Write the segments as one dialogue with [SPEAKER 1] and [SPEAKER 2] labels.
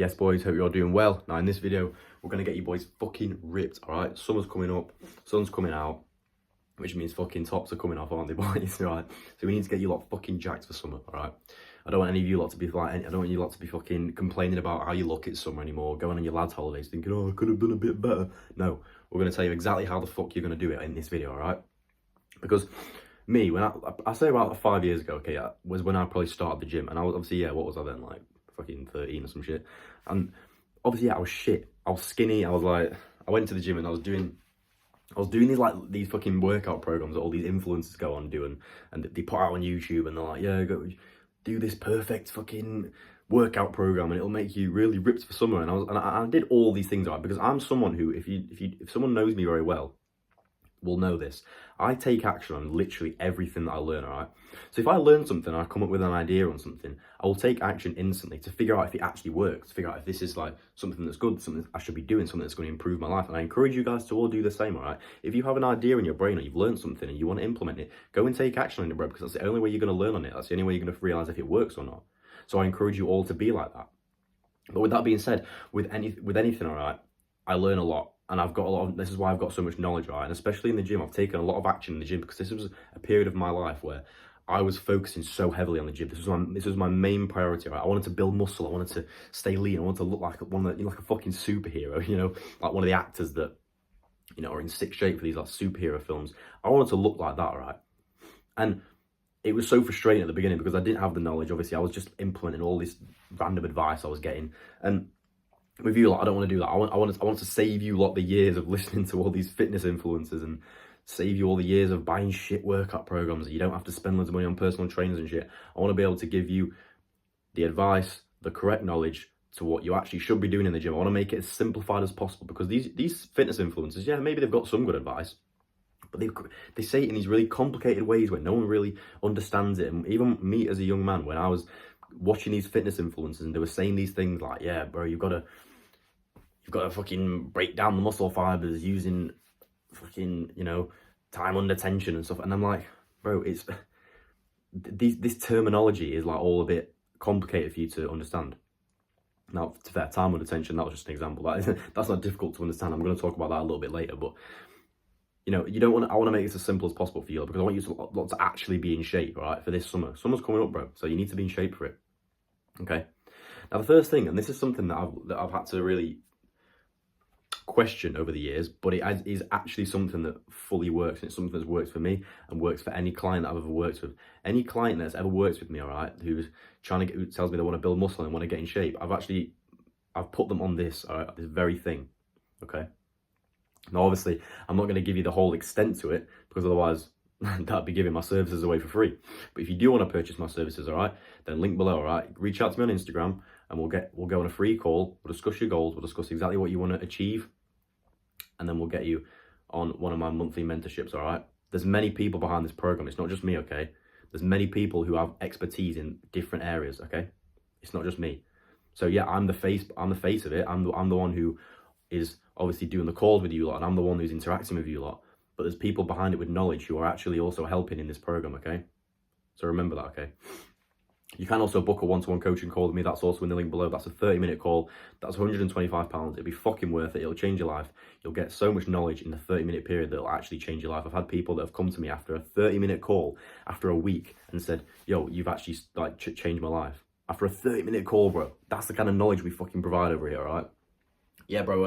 [SPEAKER 1] Yes, boys, hope you're all doing well. Now, in this video, we're going to get you boys fucking ripped, all right? Summer's coming up, sun's coming out, which means fucking tops are coming off, aren't they, boys, all right? So we need to get you lot fucking jacked for summer, all right? I don't want any of you lot to be like, I don't want you lot to be fucking complaining about how you look at summer anymore, going on your lads' holidays thinking, oh, I could have done a bit better. No, we're going to tell you exactly how the fuck you're going to do it in this video, all right? Because me, when I say about 5 years ago, okay, was when I probably started the gym, and I was obviously, yeah, what was I then, like, fucking 13 or some shit, and obviously, yeah, I was shit, I was skinny, I was like, I went to the gym and I was doing these, like, these fucking workout programs that all these influencers go on doing, and they put out on YouTube, and they're like, yeah, go do this perfect fucking workout program, and it'll make you really ripped for summer, and I did all these things, right, because I'm someone who, if someone knows me very well, will know this. I take action on literally everything that I learn, all right? So if I learn something, I come up with an idea on something, I will take action instantly to figure out if it actually works, to figure out if this is like something that's good, something I should be doing, something that's going to improve my life. And I encourage you guys to all do the same, all right? If you have an idea in your brain or you've learned something and you want to implement it, go and take action on it, bro, because that's the only way you're going to learn on it. That's the only way you're going to realize if it works or not. So I encourage you all to be like that. But with that being said, with anything, all right, I learn a lot. And I've got a lot of, this is why I've got so much knowledge, right? And especially in the gym, I've taken a lot of action in the gym because this was a period of my life where I was focusing so heavily on the gym. This was my main priority, right? I wanted to build muscle. I wanted to stay lean. I wanted to look like one of the, like a fucking superhero, you know, like one of the actors that, you know, are in sick shape for these like superhero films. I wanted to look like that, right? And it was so frustrating at the beginning because I didn't have the knowledge. Obviously, I was just implementing all this random advice I was getting. And with you lot, I don't want to do that. I want to save you lot the years of listening to all these fitness influencers and save you all the years of buying shit workout programs that you don't have to spend loads of money on personal trainers and shit. I want to be able to give you the advice, the correct knowledge to what you actually should be doing in the gym. I want to make it as simplified as possible because these fitness influencers, yeah, maybe they've got some good advice, but they say it in these really complicated ways where no one really understands it. And even me as a young man, when I was watching these fitness influencers and they were saying these things like, yeah, bro, you've got to fucking break down the muscle fibers using fucking, you know, time under tension and stuff. And I'm like, bro, it's this terminology is like all a bit complicated for you to understand. Now, to fair, time under tension, that was just an example. That's not difficult to understand. I'm going to talk about that a little bit later, but you know, I want to make this as simple as possible for you because I want you to actually be in shape, all right, for this summer. Summer's coming up, bro, so you need to be in shape for it. Okay. Now, the first thing, and this is something that I've had to really question over the years, but it is actually something that fully works, and it's something that's worked for me and works for any client that I've ever worked with. Any client that's ever worked with me, all right, who tells me they want to build muscle and want to get in shape, I've put them on this, all right, this very thing. Okay. Now, obviously, I'm not going to give you the whole extent to it because otherwise that'd be giving my services away for free. But if you do want to purchase my services, all right, then link below, all right, reach out to me on Instagram and we'll go on a free call. We'll discuss your goals. We'll discuss exactly what you want to achieve. And then we'll get you on one of my monthly mentorships, all right? There's many people behind this program. It's not just me, okay? There's many people who have expertise in different areas, okay? It's not just me. So yeah, I'm the face of it. I'm the one who is obviously doing the calls with you lot, and I'm the one who's interacting with you lot. But there's people behind it with knowledge who are actually also helping in this program, okay? So remember that, okay? You can also book a one-to-one coaching call with me. That's also in the link below. That's a 30-minute call. That's £125. It'll be fucking worth it. It'll change your life. You'll get so much knowledge in the 30-minute period that will actually change your life. I've had people that have come to me after a 30-minute call, after a week, and said, yo, you've actually like changed my life. After a 30-minute call, bro. That's the kind of knowledge we fucking provide over here, all right? Yeah, bro, I've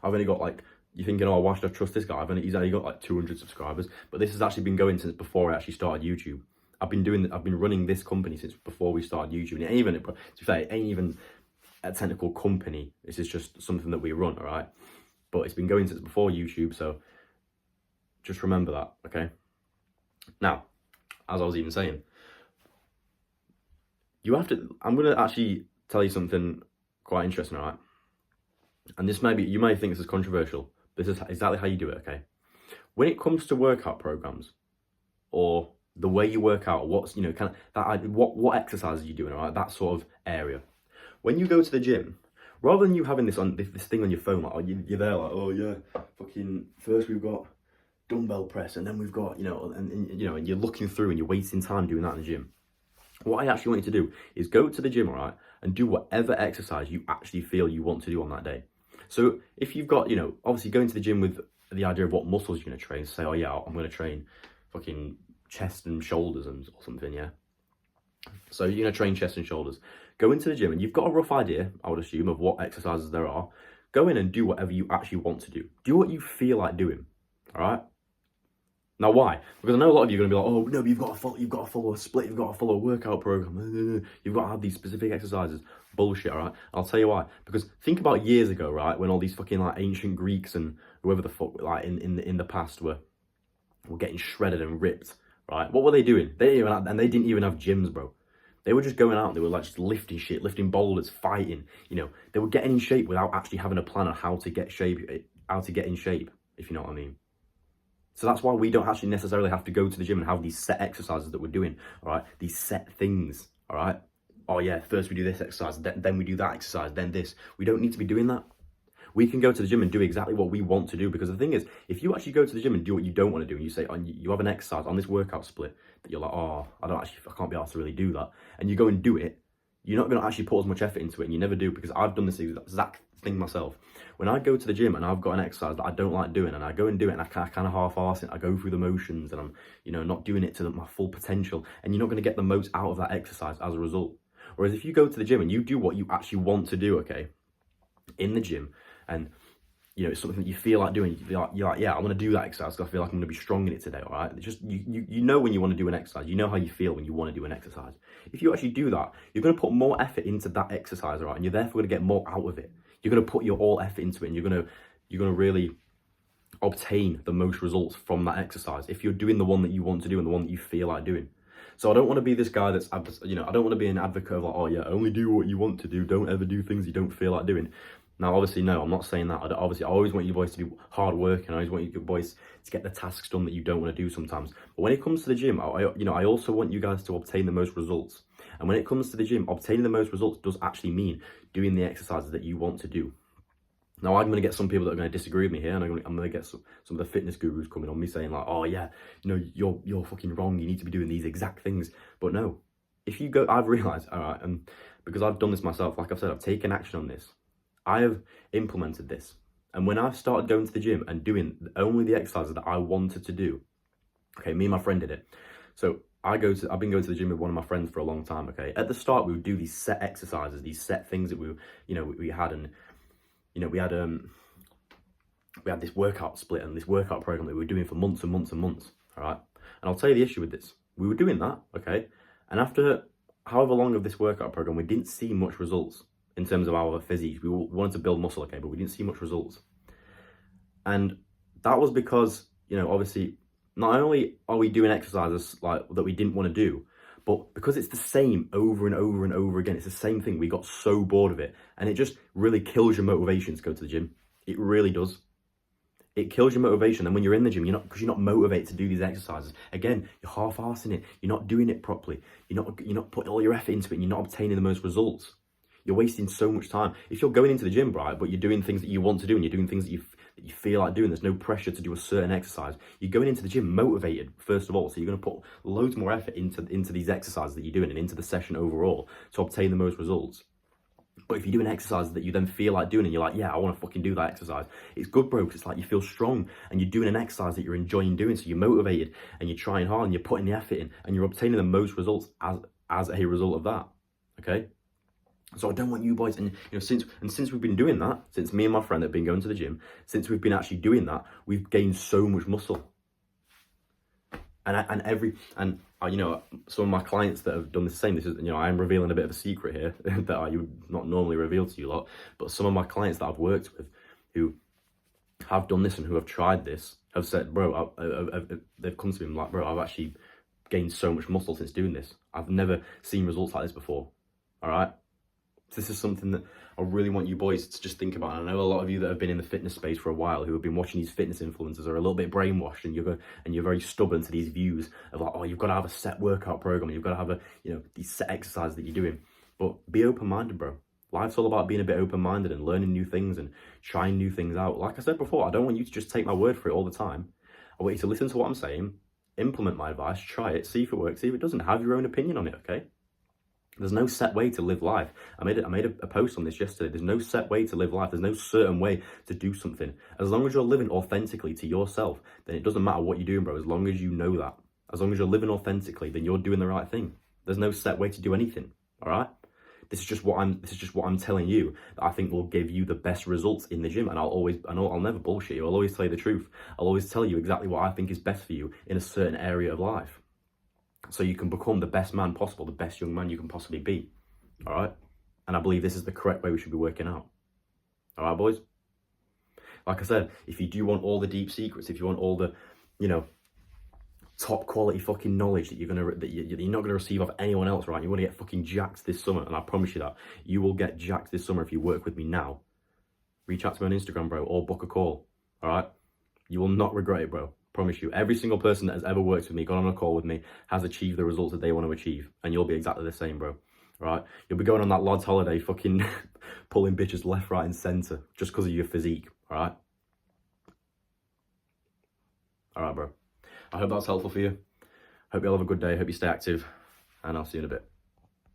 [SPEAKER 1] only got like, you're thinking, oh, why should I trust this guy? He's only got like 200 subscribers. But this has actually been going since before I actually started YouTube. I've been running this company since before we started YouTube. And to be fair, it ain't even a technical company. This is just something that we run, all right? But it's been going since before YouTube, so just remember that, okay? Now, as I was even saying, I'm going to actually tell you something quite interesting, all right? And you may think this is controversial, but this is exactly how you do it, okay? When it comes to workout programs, or the way you work out, what's, you know, kind of that, what exercises are you doing, all right? That sort of area. When you go to the gym, rather than you having this thing on your phone, like, you're there like, oh yeah, fucking, first we've got dumbbell press, and then we've got, you know, and you're looking through and you're wasting time doing that in the gym. What I actually want you to do is go to the gym, all right, and do whatever exercise you actually feel you want to do on that day. So if you've got, obviously going to the gym with the idea of what muscles you're going to train, say, oh yeah, I'm going to train fucking chest and shoulders or something, yeah. So you're going to train chest and shoulders. Go into the gym and you've got a rough idea, I would assume, of what exercises there are. Go in and do whatever you actually want to do. Do what you feel like doing, all right? Now, why? Because I know a lot of you are going to be like, oh, no, but you've got to follow a split, you've got to follow a workout program, you've got to have these specific exercises. Bullshit, all right? I'll tell you why. Because think about years ago, right, when all these fucking, like, ancient Greeks and whoever the fuck, like, in the past were getting shredded and ripped, right? What were they doing? They didn't even have gyms, bro. They were just going out, they were like just lifting shit, lifting boulders, fighting, They were getting in shape without actually having a plan on how to get in shape, if you know what I mean. So that's why we don't actually necessarily have to go to the gym and have these set exercises that we're doing, all right? These set things, all right? Oh yeah, first we do this exercise, then we do that exercise, then this. We don't need to be doing that. We can go to the gym and do exactly what we want to do, because the thing is, if you actually go to the gym and do what you don't want to do, and you say, oh, you have an exercise on this workout split that you're like, oh, I can't be asked to really do that, and you go and do it, you're not going to actually put as much effort into it, and you never do, because I've done this exact thing myself. When I go to the gym and I've got an exercise that I don't like doing, and I go and do it, and I kind of half-arse it, I go through the motions, and I'm, not doing it to my full potential, and you're not going to get the most out of that exercise as a result. Whereas if you go to the gym and you do what you actually want to do, okay, in the gym, and it's something that you feel like doing, you're like, yeah, I want to do that exercise because I feel like I'm going to be strong in it today, all right? It's just, you know when you want to do an exercise, you know how you feel when you want to do an exercise. If you actually do that, you're going to put more effort into that exercise, all right? And you're therefore going to get more out of it. You're going to put your all effort into it, and you're going to really obtain the most results from that exercise if you're doing the one that you want to do and the one that you feel like doing. So I don't want to be this guy that's, I don't want to be an advocate of like, oh yeah, only do what you want to do, don't ever do things you don't feel like doing. Now, obviously, no, I'm not saying that. Obviously, I always want you boys to be hard working. I always want you boys to get the tasks done that you don't want to do sometimes. But when it comes to the gym, I also want you guys to obtain the most results. And when it comes to the gym, obtaining the most results does actually mean doing the exercises that you want to do. Now, I'm going to get some people that are going to disagree with me here, and I'm going to get some of the fitness gurus coming on me saying like, oh yeah, you're fucking wrong. You need to be doing these exact things. But no, if you go, I've realized, all right, and because I've done this myself, like I've said, I've taken action on this. I have implemented this, and when I've started going to the gym and doing only the exercises that I wanted to do, okay, me and my friend did it. So I've been going to the gym with one of my friends for a long time. Okay, at the start we would do these set exercises, these set things that we had, and we had this workout split and this workout program that we were doing for months and months and months. All right, and I'll tell you the issue with this: we were doing that, okay, and after however long of this workout program, we didn't see much results. In terms of our physique, we wanted to build muscle, okay, but we didn't see much results. And that was because, obviously, not only are we doing exercises like that we didn't want to do, but because it's the same over and over and over again, it's the same thing, we got so bored of it. And it just really kills your motivation to go to the gym. It really does. It kills your motivation. And when you're in the gym, because you're not motivated to do these exercises. Again, you're half-arsing it. You're not doing it properly. You're not putting all your effort into it, and you're not obtaining the most results. You're wasting so much time. If you're going into the gym, right, but you're doing things that you want to do and you're doing things that you feel like doing, there's no pressure to do a certain exercise. You're going into the gym motivated, first of all, so you're going to put loads more effort into these exercises that you're doing and into the session overall to obtain the most results. But if you do an exercise that you then feel like doing and you're like, yeah, I want to fucking do that exercise, it's good, bro, because it's like you feel strong and you're doing an exercise that you're enjoying doing, so you're motivated and you're trying hard and you're putting the effort in and you're obtaining the most results as a result of that, okay? So I don't want you boys, and since we've been doing that, since me and my friend have been going to the gym, since we've been actually doing that, we've gained so much muscle. And some of my clients that have done the same. This is, I'm revealing a bit of a secret here that I would not normally reveal to you lot. But some of my clients that I've worked with, who have done this and who have tried this, have said, bro, they've come to me like, bro, I've actually gained so much muscle since doing this. I've never seen results like this before. All right. This is something that I really want you boys to just think about. And I know a lot of you that have been in the fitness space for a while, who have been watching these fitness influencers, are a little bit brainwashed, and you're very stubborn to these views of like, oh, you've got to have a set workout program, you've got to have these set exercises that you're doing. But be open-minded, bro. Life's all about being a bit open-minded and learning new things and trying new things out. Like I said before, I don't want you to just take my word for it all the time. I want you to listen to what I'm saying, implement my advice, try it, see if it works, see if it doesn't. Have your own opinion on it, okay? There's no set way to live life. I made a post on this yesterday. There's no set way to live life. There's no certain way to do something. As long as you're living authentically to yourself, then it doesn't matter what you're doing, bro. As long as you know that. As long as you're living authentically, then you're doing the right thing. There's no set way to do anything. All right? This is just what I'm telling you that I think will give you the best results in the gym. And I'll never bullshit you. I'll always tell you the truth. I'll always tell you exactly what I think is best for you in a certain area of life, so you can become the best man possible, the best young man you can possibly be. All right? And I believe this is the correct way we should be working out. All right, boys? Like I said, if you do want all the deep secrets, if you want all the, top quality fucking knowledge that you're not gonna receive off anyone else, right? You want to get fucking jacked this summer, and I promise you that you will get jacked this summer if you work with me now. Reach out to me on Instagram, bro, or book a call. All right? You will not regret it, bro. Promise you. Every single person that has ever worked with me, gone on a call with me, has achieved the results that they want to achieve, and you'll be exactly the same, bro. All right? You'll be going on that lads holiday, fucking pulling bitches left, right, and center just because of your physique. All right? All right, bro. I hope that's helpful for you. Hope you all have a good day. Hope you stay active, and I'll see you in a bit.